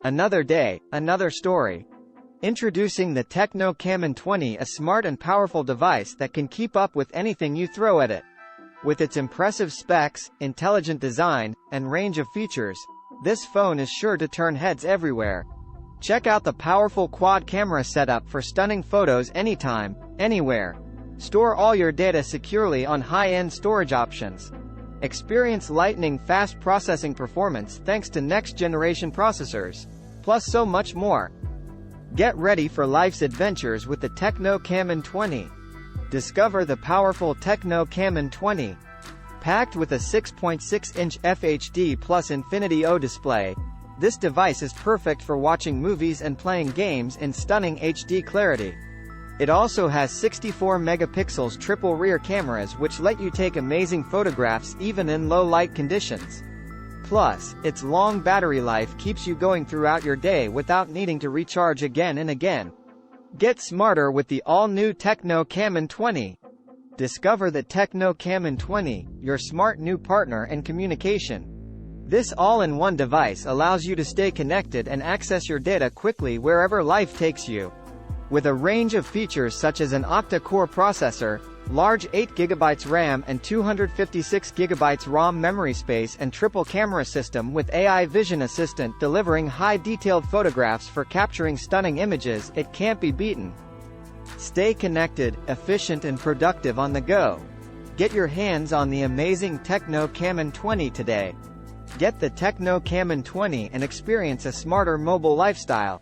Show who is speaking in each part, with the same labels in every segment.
Speaker 1: Another day, another story. Introducing the Tecno Camon 20, a smart and powerful device that can keep up with anything you throw at it. With its impressive specs, intelligent design, and range of features, this phone is sure to turn heads everywhere. Check out the powerful quad camera setup for stunning photos anytime, anywhere. Store all your data securely on high-end storage options. Experience lightning-fast processing performance thanks to next-generation processors. Plus so much more. Get ready for life's adventures with the Tecno Camon 20. Discover the powerful Tecno Camon 20. Packed with a 6.6-inch FHD plus Infinity O display, this device is perfect for watching movies and playing games in stunning HD clarity. It also has 64 megapixels triple rear cameras which let you take amazing photographs even in low light conditions. Plus, its long battery life keeps you going throughout your day without needing to recharge again and again. Get smarter with the all-new Tecno Camon 20. Discover the Tecno Camon 20, your smart new partner in communication. This all-in-one device allows you to stay connected and access your data quickly wherever life takes you. With a range of features such as an octa-core processor, large 8GB RAM and 256GB ROM memory space and triple camera system with AI Vision Assistant delivering high-detailed photographs for capturing stunning images, it can't be beaten. Stay connected, efficient and productive on the go. Get your hands on the amazing Tecno Camon 20 today. Get the Tecno Camon 20 and experience a smarter mobile lifestyle.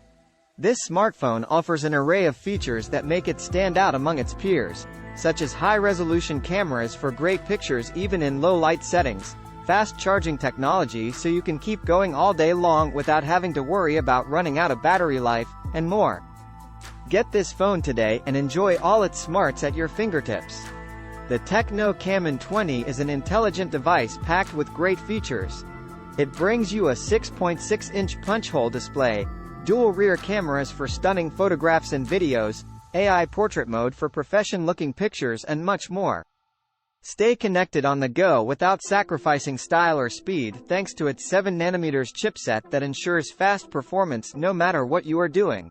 Speaker 1: This smartphone offers an array of features that make it stand out among its peers, such as high-resolution cameras for great pictures even in low-light settings, fast charging technology so you can keep going all day long without having to worry about running out of battery life, and more. Get this phone today and enjoy all its smarts at your fingertips. The Tecno Camon 20 is an intelligent device packed with great features. It brings you a 6.6-inch punch-hole display, dual rear cameras for stunning photographs and videos, AI portrait mode for profession-looking pictures and much more. Stay connected on the go without sacrificing style or speed thanks to its 7nm chipset that ensures fast performance no matter what you are doing.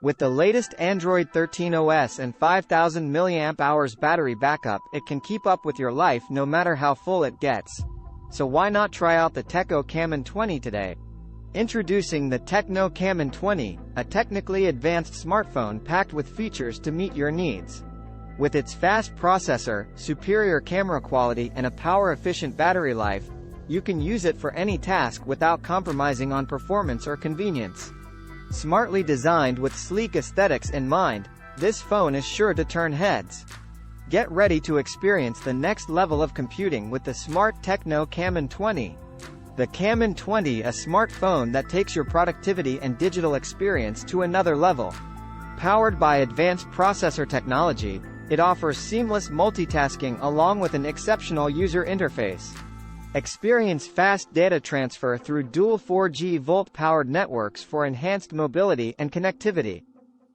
Speaker 1: With the latest Android 13 OS and 5000 mAh battery backup, it can keep up with your life no matter how full it gets. So why not try out the Tecno Camon 20 today? Introducing the Tecno Camon 20, a technically advanced smartphone packed with features to meet your needs. With its fast processor, superior camera quality and a power-efficient battery life, you can use it for any task without compromising on performance or convenience. Smartly designed with sleek aesthetics in mind, this phone is sure to turn heads. Get ready to experience the next level of computing with the smart Tecno Camon 20. The Camon 20, a smartphone that takes your productivity and digital experience to another level. Powered by advanced processor technology, it offers seamless multitasking along with an exceptional user interface. Experience fast data transfer through dual 4G volt-powered networks for enhanced mobility and connectivity.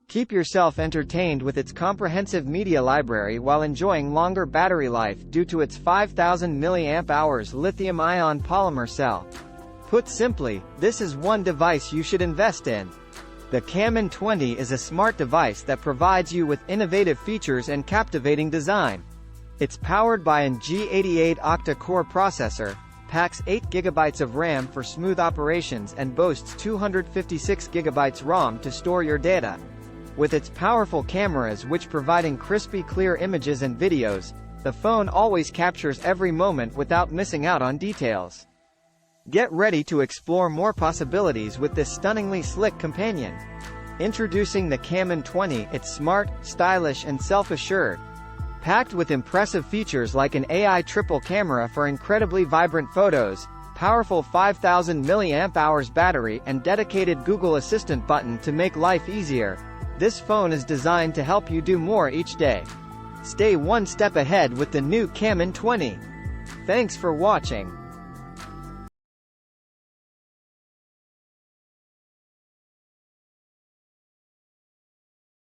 Speaker 1: Keep yourself entertained with its comprehensive media library while enjoying longer battery life due to its 5000 mAh lithium-ion polymer cell. Put simply, this is one device you should invest in. The Camon 20 is a smart device that provides you with innovative features and captivating design. It's powered by an G88 octa-core processor, packs 8GB of RAM for smooth operations and boasts 256GB ROM to store your data. With its powerful cameras which providing crispy clear images and videos, the phone always captures every moment without missing out on details. Get ready to explore more possibilities with this stunningly slick companion. Introducing the Camon 20, it's smart, stylish and self-assured. Packed with impressive features like an AI triple camera for incredibly vibrant photos, powerful 5000 mAh battery and dedicated Google Assistant button to make life easier, this phone is designed to help you do more each day. Stay one step ahead with the new Camon 20. Thanks for watching.